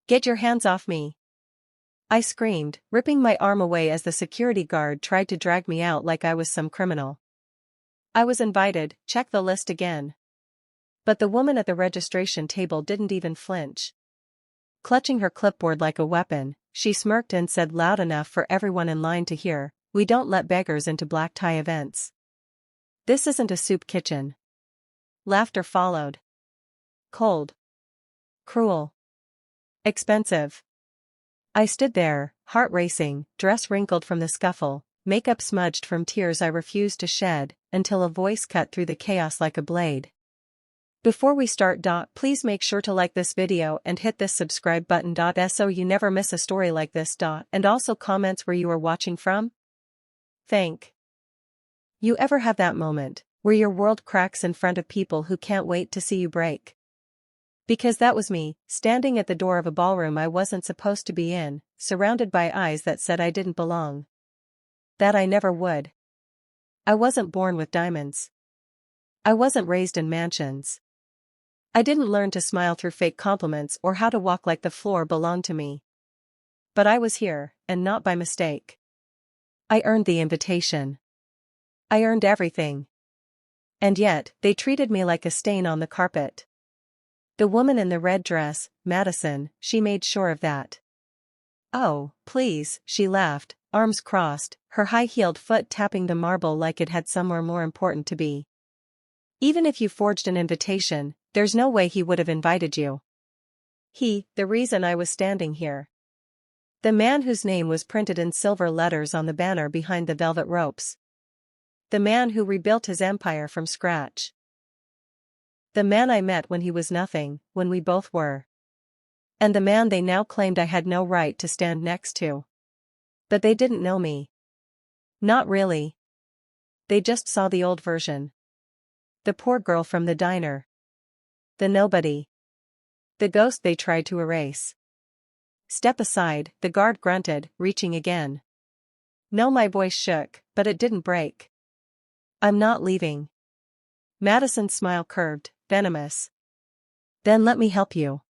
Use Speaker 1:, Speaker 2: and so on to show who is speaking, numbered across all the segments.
Speaker 1: Get your hands off me! I screamed, ripping my arm away as the security guard tried to drag me out like I was some criminal. I was invited, check the list again. But the woman at the registration table didn't even flinch. Clutching her clipboard like a weapon, she smirked and said loud enough for everyone in line to hear, "We don't let beggars into black tie events. This isn't a soup kitchen." Laughter followed. Cold. Cruel. Expensive. I stood there, heart racing, dress wrinkled from the scuffle, makeup smudged from tears I refused to shed, until a voice cut through the chaos like a blade. Before we start, please make sure to like this video and hit this subscribe button, so you never miss a story like this, and also comments where you are watching from. Thank you. Ever have that moment where your world cracks in front of people who can't wait to see you break? Because that was me, standing at the door of a ballroom I wasn't supposed to be in, surrounded by eyes that said I didn't belong. That I never would. I wasn't born with diamonds. I wasn't raised in mansions. I didn't learn to smile through fake compliments or how to walk like the floor belonged to me. But I was here, and not by mistake. I earned the invitation. I earned everything. And yet, they treated me like a stain on the carpet. The woman in the red dress, Madison, she made sure of that. "Oh, please," she laughed, arms crossed, her high-heeled foot tapping the marble like it had somewhere more important to be. "Even if you forged an invitation, there's no way he would have invited you. The reason I was standing here. The man whose name was printed in silver letters on the banner behind the velvet ropes. The man who rebuilt his empire from scratch. The man I met when he was nothing, when we both were. And the man they now claimed I had no right to stand next to. But they didn't know me. Not really. They just saw the old version. The poor girl from the diner. The nobody. The ghost they tried to erase." "Step aside," the guard grunted, reaching again. No, my voice shook, but it didn't break. "I'm not leaving." Madison's smile curved, venomous. "Then let me help you."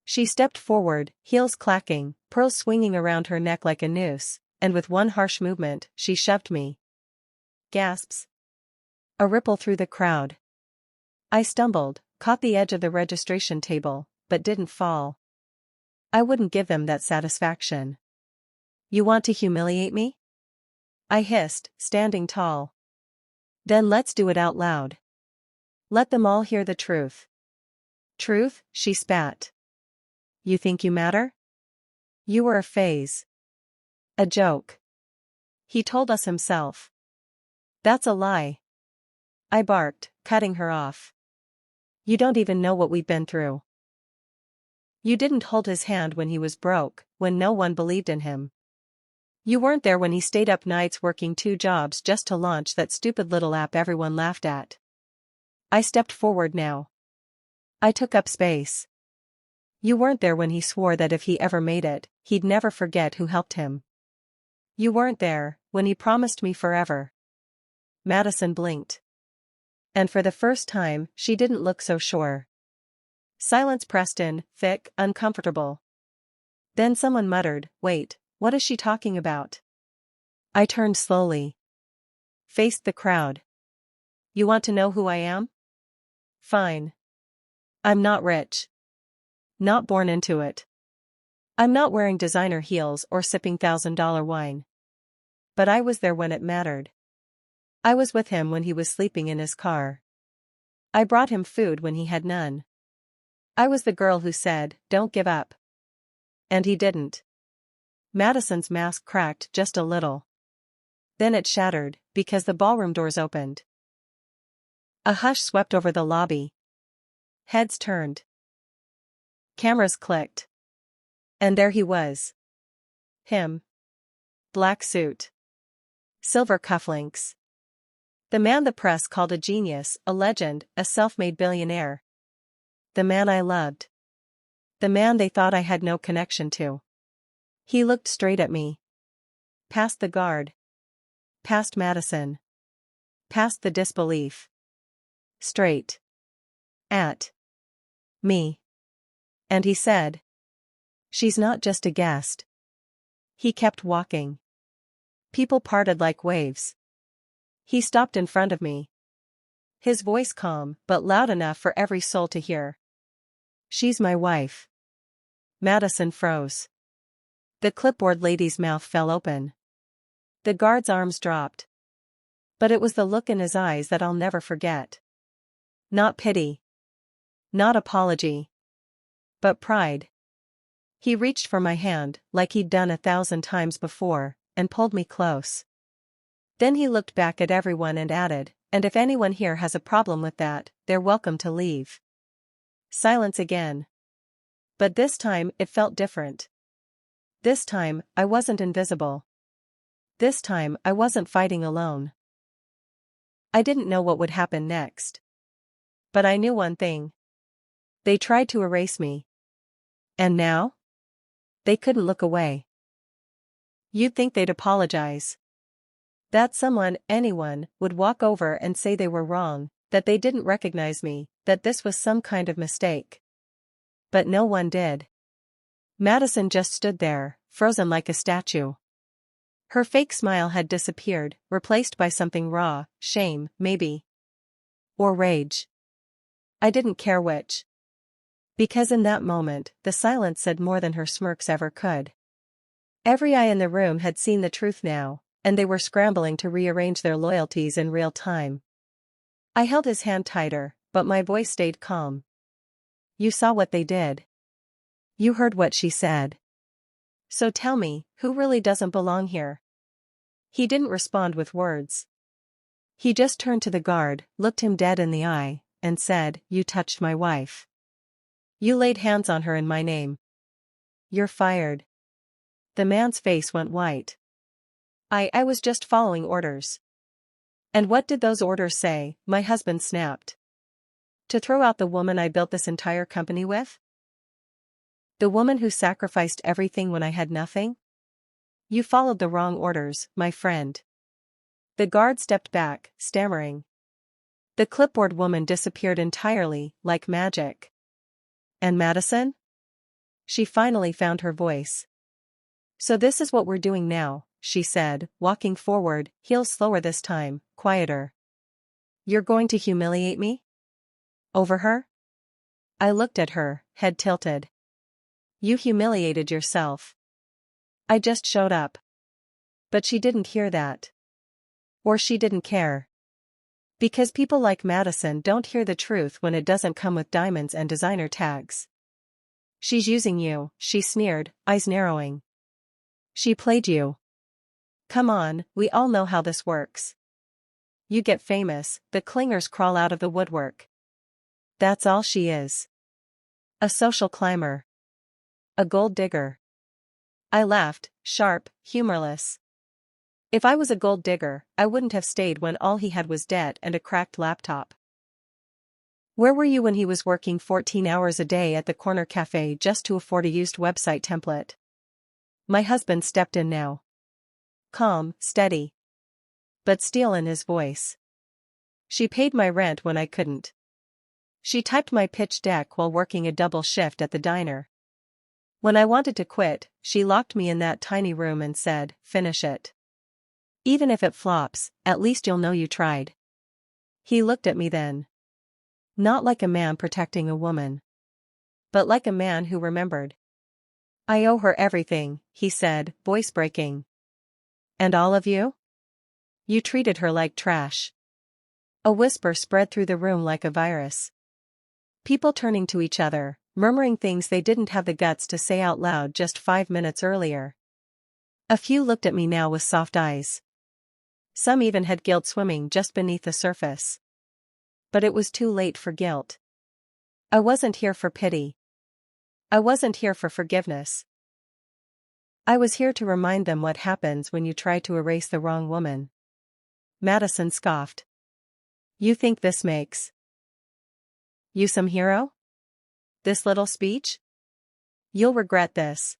Speaker 1: She stepped forward, heels clacking, pearls swinging around her neck like a noose, and with one harsh movement, she shoved me. Gasps. A ripple through the crowd. I stumbled, caught the edge of the registration table, but didn't fall. I wouldn't give them that satisfaction. "You want to humiliate me?" I hissed, standing tall. "Then let's do it out loud. Let them all hear the truth." "Truth?" she spat. "You think you matter? You were a phase. A joke. He told us himself." "That's a lie." I barked, cutting her off. "You don't even know what we've been through. You didn't hold his hand when he was broke, when no one believed in him. You weren't there when he stayed up nights working 2 jobs just to launch that stupid little app everyone laughed at." I stepped forward now. I took up space. "You weren't there when he swore that if he ever made it, he'd never forget who helped him. You weren't there when he promised me forever." Madison blinked. And for the first time, she didn't look so sure. Silence pressed in, thick, uncomfortable. Then someone muttered, "Wait, what is she talking about?" I turned slowly. Faced the crowd. "You want to know who I am? Fine. I'm not rich. Not born into it. I'm not wearing designer heels or sipping $1,000 wine. But I was there when it mattered. I was with him when he was sleeping in his car. I brought him food when he had none. I was the girl who said, 'Don't give up.' And he didn't." Madison's mask cracked just a little. Then it shattered, because the ballroom doors opened. A hush swept over the lobby. Heads turned. Cameras clicked. And there he was. Him. Black suit. Silver cufflinks. The man the press called a genius, a legend, a self-made billionaire. The man I loved. The man they thought I had no connection to. He looked straight at me. Past the guard. Past Madison. Past the disbelief. Straight. At me. And he said, She's not just a guest. He kept walking. People parted like waves. He stopped in front of me. His voice calm, but loud enough for every soul to hear. She's my wife. Madison froze. The clipboard lady's mouth fell open. The guard's arms dropped. But it was the look in his eyes that I'll never forget. Not pity. Not apology. But pride. He reached for my hand, like he'd done 1,000 times before, and pulled me close. Then he looked back at everyone and added, "And if anyone here has a problem with that, they're welcome to leave." Silence again. But this time it felt different. This time, I wasn't invisible. This time, I wasn't fighting alone. I didn't know what would happen next. But I knew one thing. They tried to erase me. And now? They couldn't look away. You'd think they'd apologize. That someone, anyone, would walk over and say they were wrong, that they didn't recognize me, that this was some kind of mistake. But no one did. Madison just stood there, frozen like a statue. Her fake smile had disappeared, replaced by something raw, shame, maybe. Or rage. I didn't care which. Because in that moment, the silence said more than her smirks ever could. Every eye in the room had seen the truth now, and they were scrambling to rearrange their loyalties in real time. I held his hand tighter, but my voice stayed calm. You saw what they did. You heard what she said. So tell me, who really doesn't belong here? He didn't respond with words. He just turned to the guard, looked him dead in the eye, and said, "You touched my wife. You laid hands on her in my name. You're fired." The man's face went white. I was just following orders. And what did those orders say? My husband snapped. To throw out the woman I built this entire company with? The woman who sacrificed everything when I had nothing? You followed the wrong orders, my friend. The guard stepped back, stammering. The clipboard woman disappeared entirely, like magic. And Madison? She finally found her voice. So this is what we're doing now, she said, walking forward, heels slower this time, quieter. You're going to humiliate me? Over her? I looked at her, head tilted. You humiliated yourself. I just showed up. But she didn't hear that. Or she didn't care. Because people like Madison don't hear the truth when it doesn't come with diamonds and designer tags. She's using you, she sneered, eyes narrowing. She played you. Come on, we all know how this works. You get famous, the clingers crawl out of the woodwork. That's all she is. A social climber. A gold digger. I laughed, sharp, humorless. If I was a gold digger, I wouldn't have stayed when all he had was debt and a cracked laptop. Where were you when he was working 14 hours a day at the corner cafe just to afford a used website template? My husband stepped in now. Calm, steady. But steel in his voice. She paid my rent when I couldn't. She typed my pitch deck while working a double shift at the diner. When I wanted to quit, she locked me in that tiny room and said, "Finish it. Even if it flops, at least you'll know you tried." He looked at me then. Not like a man protecting a woman. But like a man who remembered. "I owe her everything," he said, voice breaking. "And all of you? You treated her like trash." A whisper spread through the room like a virus. People turning to each other, murmuring things they didn't have the guts to say out loud just 5 minutes earlier. A few looked at me now with soft eyes. Some even had guilt swimming just beneath the surface. But it was too late for guilt. I wasn't here for pity. I wasn't here for forgiveness. I was here to remind them what happens when you try to erase the wrong woman. Madison scoffed. You think this makes you some hero? This little speech? You'll regret this.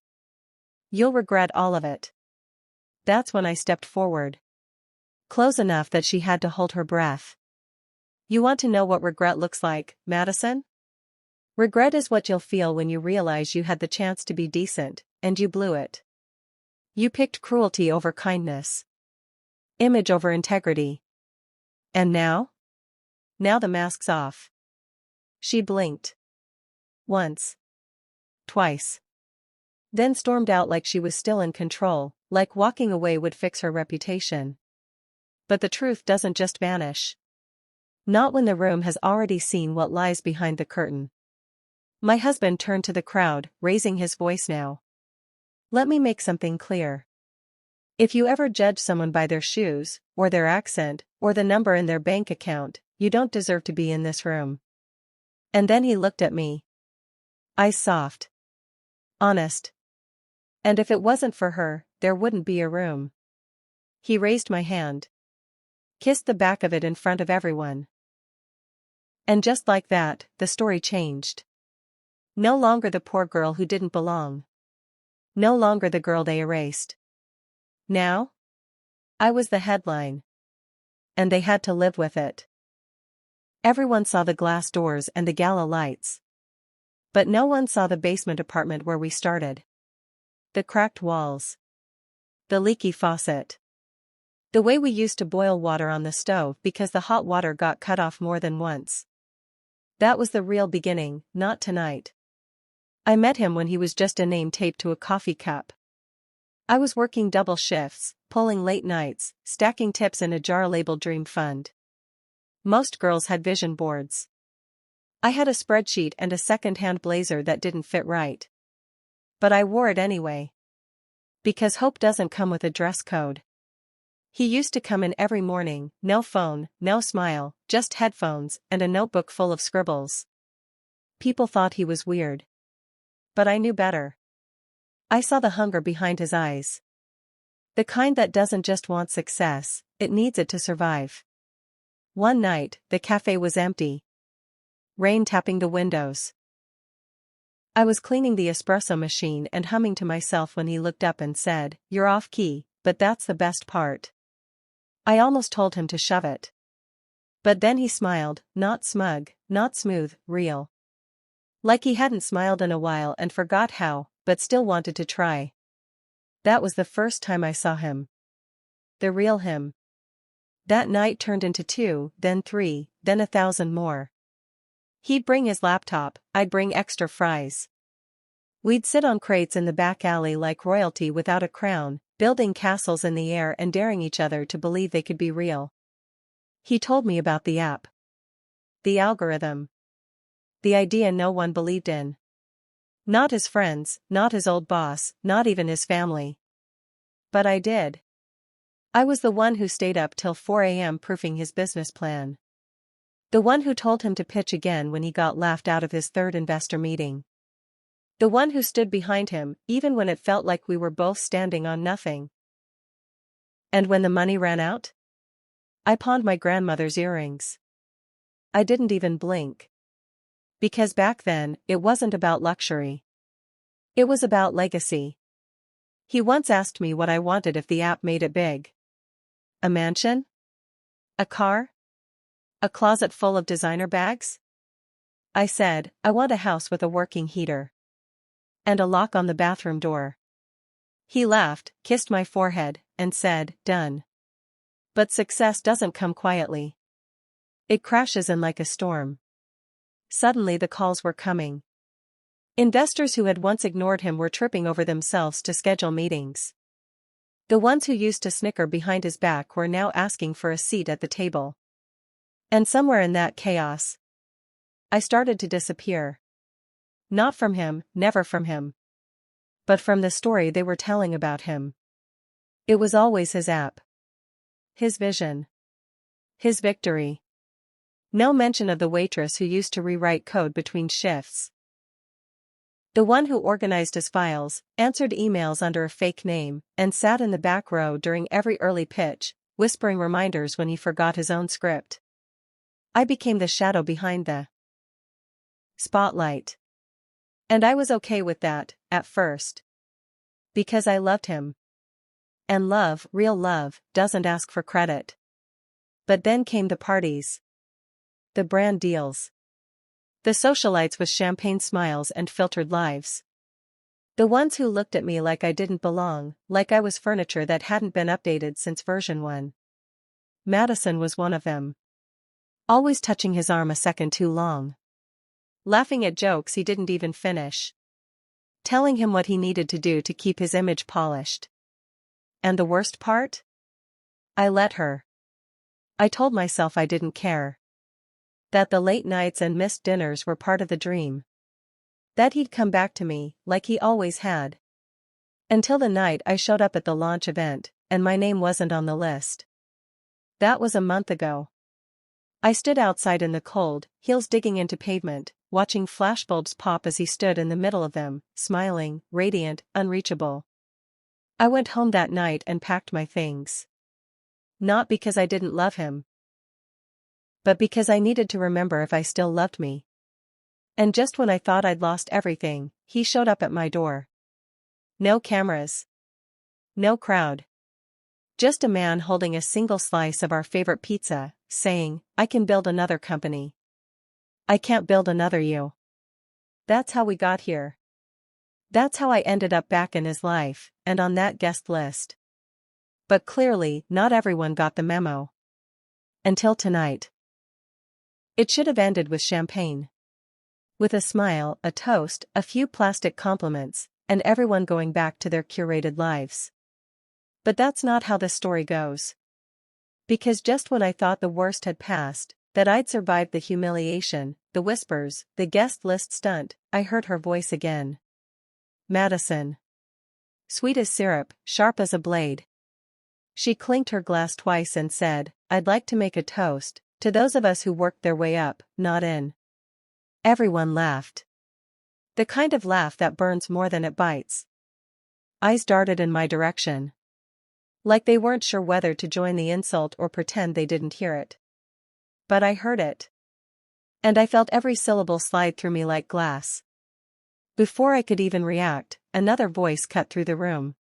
Speaker 1: You'll regret all of it. That's when I stepped forward. Close enough that she had to hold her breath. You want to know what regret looks like, Madison? Regret is what you'll feel when you realize you had the chance to be decent, and you blew it. You picked cruelty over kindness. Image over integrity. And now? Now the mask's off. She blinked. Once. Twice. Then stormed out like she was still in control, like walking away would fix her reputation. But the truth doesn't just vanish. Not when the room has already seen what lies behind the curtain. My husband turned to the crowd, raising his voice now. Let me make something clear. If you ever judge someone by their shoes, or their accent, or the number in their bank account, you don't deserve to be in this room. And then he looked at me. Eyes soft. Honest. And if it wasn't for her, there wouldn't be a room. He raised my hand. Kissed the back of it in front of everyone. And just like that, the story changed. No longer the poor girl who didn't belong. No longer the girl they erased. Now? I was the headline. And they had to live with it. Everyone saw the glass doors and the gala lights. But no one saw the basement apartment where we started. The cracked walls. The leaky faucet. The way we used to boil water on the stove because the hot water got cut off more than once. That was the real beginning, not tonight. I met him when he was just a name taped to a coffee cup. I was working double shifts, pulling late nights, stacking tips in a jar labeled Dream Fund. Most girls had vision boards. I had a spreadsheet and a second-hand blazer that didn't fit right. But I wore it anyway. Because hope doesn't come with a dress code. He used to come in every morning, no phone, no smile, just headphones and a notebook full of scribbles. People thought he was weird. But I knew better. I saw the hunger behind his eyes. The kind that doesn't just want success, it needs it to survive. One night, the cafe was empty. Rain tapping the windows. I was cleaning the espresso machine and humming to myself when he looked up and said, "You're off key, but that's the best part." I almost told him to shove it. But then he smiled, not smug, not smooth, real. Like he hadn't smiled in a while and forgot how, but still wanted to try. That was the first time I saw him. The real him. That night turned into 2, then 3, then 1,000 more. He'd bring his laptop, I'd bring extra fries. We'd sit on crates in the back alley like royalty without a crown, building castles in the air and daring each other to believe they could be real. He told me about the app. The algorithm. The idea no one believed in. Not his friends, not his old boss, not even his family. But I did. I was the one who stayed up till 4 a.m. proofing his business plan. The one who told him to pitch again when he got laughed out of his third investor meeting. The one who stood behind him, even when it felt like we were both standing on nothing. And when the money ran out? I pawned my grandmother's earrings. I didn't even blink. Because back then, it wasn't about luxury. It was about legacy. He once asked me what I wanted if the app made it big. A mansion? A car? A closet full of designer bags? I said, I want a house with a working heater. And a lock on the bathroom door. He laughed, kissed my forehead, and said, done. But success doesn't come quietly. It crashes in like a storm. Suddenly the calls were coming. Investors who had once ignored him were tripping over themselves to schedule meetings. The ones who used to snicker behind his back were now asking for a seat at the table. And somewhere in that chaos, I started to disappear. Not from him, never from him. But from the story they were telling about him. It was always his app. His vision. His victory. No mention of the waitress who used to rewrite code between shifts. The one who organized his files, answered emails under a fake name, and sat in the back row during every early pitch, whispering reminders when he forgot his own script. I became the shadow behind the spotlight. And I was okay with that, at first. Because I loved him. And love, real love, doesn't ask for credit. But then came the parties. The brand deals. The socialites with champagne smiles and filtered lives. The ones who looked at me like I didn't belong, like I was furniture that hadn't been updated since version 1. Madison was one of them. Always touching his arm a second too long. Laughing at jokes he didn't even finish. Telling him what he needed to do to keep his image polished. And the worst part? I let her. I told myself I didn't care. That the late nights and missed dinners were part of the dream. That he'd come back to me, like he always had. Until the night I showed up at the launch event, and my name wasn't on the list. That was a month ago. I stood outside in the cold, heels digging into pavement, watching flashbulbs pop as he stood in the middle of them, smiling, radiant, unreachable. I went home that night and packed my things. Not because I didn't love him, but because I needed to remember if I still loved me. And just when I thought I'd lost everything, he showed up at my door. No cameras. No crowd. Just a man holding a single slice of our favorite pizza, saying, "I can build another company. I can't build another you." That's how we got here. That's how I ended up back in his life, and on that guest list. But clearly, not everyone got the memo. Until tonight. It should have ended with champagne. With a smile, a toast, a few plastic compliments, and everyone going back to their curated lives. But that's not how this story goes. Because just when I thought the worst had passed, that I'd survived the humiliation, the whispers, the guest list stunt, I heard her voice again. Madison. Sweet as syrup, sharp as a blade. She clinked her glass twice and said, "I'd like to make a toast to those of us who worked their way up, not in." Everyone laughed. The kind of laugh that burns more than it bites. Eyes darted in my direction. Like they weren't sure whether to join the insult or pretend they didn't hear it. But I heard it. And I felt every syllable slide through me like glass. Before I could even react, another voice cut through the room.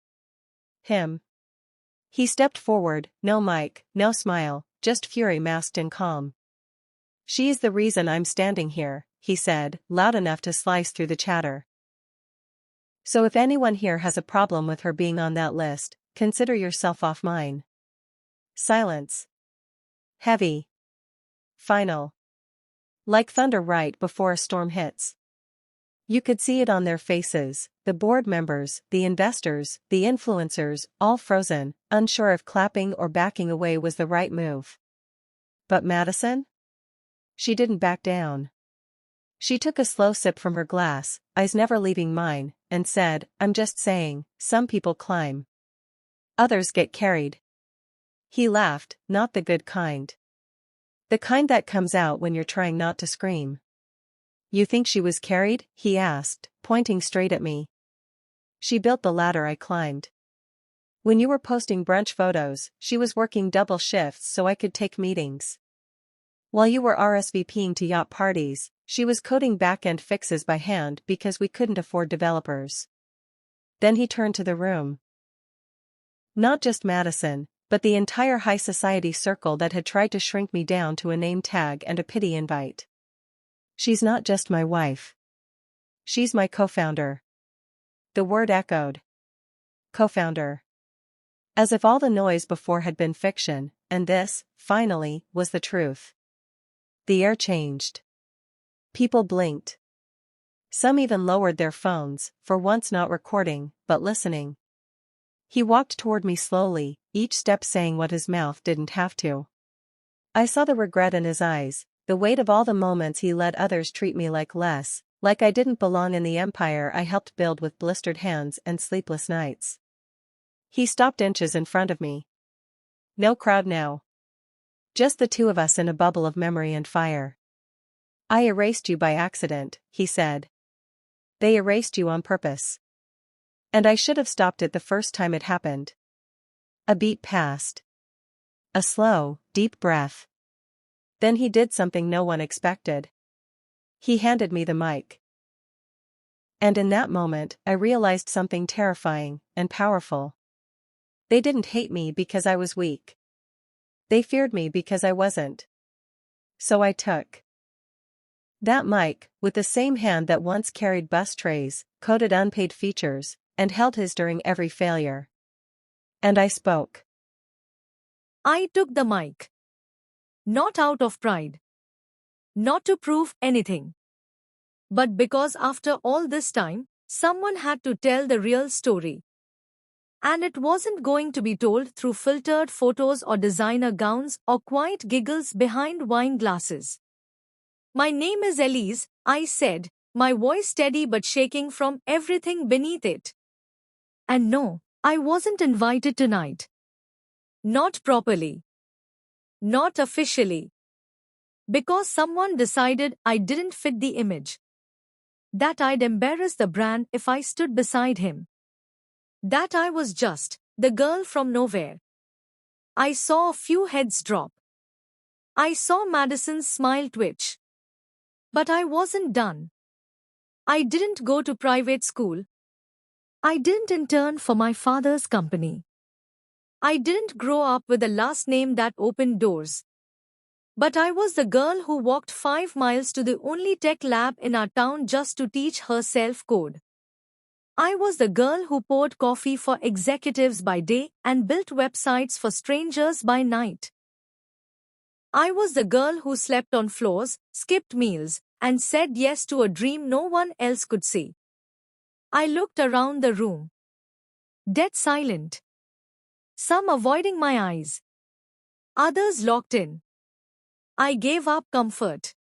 Speaker 1: Him. He stepped forward, no mic, no smile, just fury masked in calm. "She's the reason I'm standing here," he said, loud enough to slice through the chatter. "So if anyone here has a problem with her being on that list, consider yourself off mine." Silence. Heavy. Final. Like thunder right before a storm hits. You could see it on their faces, the board members, the investors, the influencers, all frozen, unsure if clapping or backing away was the right move. But Madison? She didn't back down. She took a slow sip from her glass, eyes never leaving mine, and said, "I'm just saying, some people climb. Others get carried." He laughed, not the good kind. The kind that comes out when you're trying not to scream. "You think she was carried?" he asked, pointing straight at me. "She built the ladder I climbed. When you were posting brunch photos, she was working double shifts so I could take meetings. While you were RSVPing to yacht parties, she was coding back-end fixes by hand because we couldn't afford developers." Then he turned to the room. Not just Madison, but the entire high society circle that had tried to shrink me down to a name tag and a pity invite. "She's not just my wife. She's my co-founder." The word echoed. Co-founder. As if all the noise before had been fiction, and this, finally, was the truth. The air changed. People blinked. Some even lowered their phones, for once not recording, but listening. He walked toward me slowly, each step saying what his mouth didn't have to. I saw the regret in his eyes, the weight of all the moments he let others treat me like less, like I didn't belong in the empire I helped build with blistered hands and sleepless nights. He stopped inches in front of me. No crowd now. Just the two of us in a bubble of memory and fire. "I erased you by accident," he said. "They erased you on purpose. And I should have stopped it the first time it happened." A beat passed. A slow, deep breath. Then he did something no one expected. He handed me the mic. And in that moment, I realized something terrifying and powerful. They didn't hate me because I was weak. They feared me because I wasn't. So I took That mic, with the same hand that once carried bus trays, coded unpaid features, and held his during every failure. And I spoke.
Speaker 2: I took the mic. Not out of pride. Not to prove anything. But because after all this time, someone had to tell the real story. And it wasn't going to be told through filtered photos or designer gowns or quiet giggles behind wine glasses. My name is Elise, I said, my voice steady but shaking from everything beneath it. And no, I wasn't invited tonight. Not properly. Not officially. Because someone decided I didn't fit the image. That I'd embarrass the brand if I stood beside him. That I was just the girl from nowhere. I saw a few heads drop. I saw Madison's smile twitch. But I wasn't done. I didn't go to private school. I didn't intern for my father's company. I didn't grow up with a last name that opened doors. But I was the girl who walked 5 miles to the only tech lab in our town just to teach herself code. I was the girl who poured coffee for executives by day and built websites for strangers by night. I was the girl who slept on floors, skipped meals, and said yes to a dream no one else could see. I looked around the room. Dead silent. Some avoiding my eyes. Others locked in. I gave up comfort.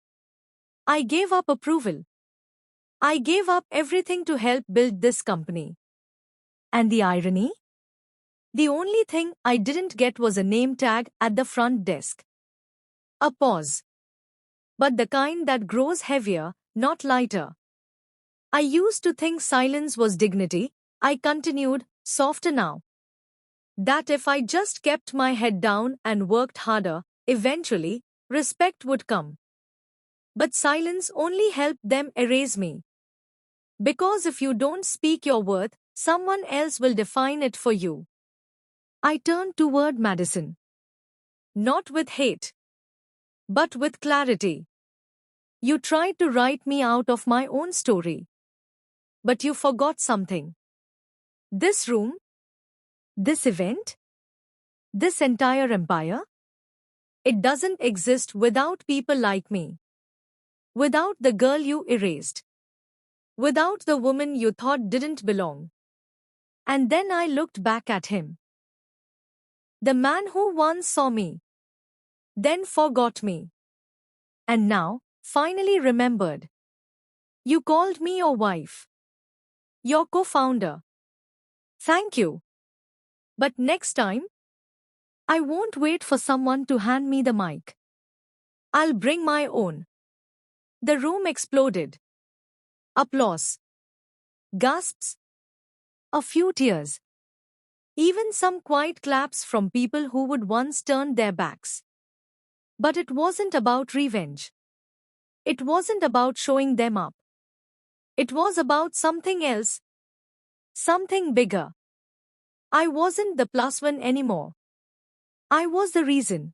Speaker 2: I gave up approval. I gave up everything to help build this company. And the irony? The only thing I didn't get was a name tag at the front desk. A pause. But the kind that grows heavier, not lighter. I used to think silence was dignity. I continued, softer now. That if I just kept my head down and worked harder, eventually, respect would come. But silence only helped them erase me. Because if you don't speak your worth, someone else will define it for you. I turned toward Madison. Not with hate, but with clarity. You tried to write me out of my own story. But you forgot something. This room, this event, this entire empire, it doesn't exist without people like me. Without the girl you erased. Without the woman you thought didn't belong. And then I looked back at him. The man who once saw me, then forgot me, and now, finally remembered. You called me your wife. Your co-founder. Thank you. But next time, I won't wait for someone to hand me the mic. I'll bring my own. The room exploded. Applause. Gasps. A few tears. Even some quiet claps from people who would once turn their backs. But it wasn't about revenge. It wasn't about showing them up. It was about something else. Something bigger. I wasn't the plus one anymore. I was the reason.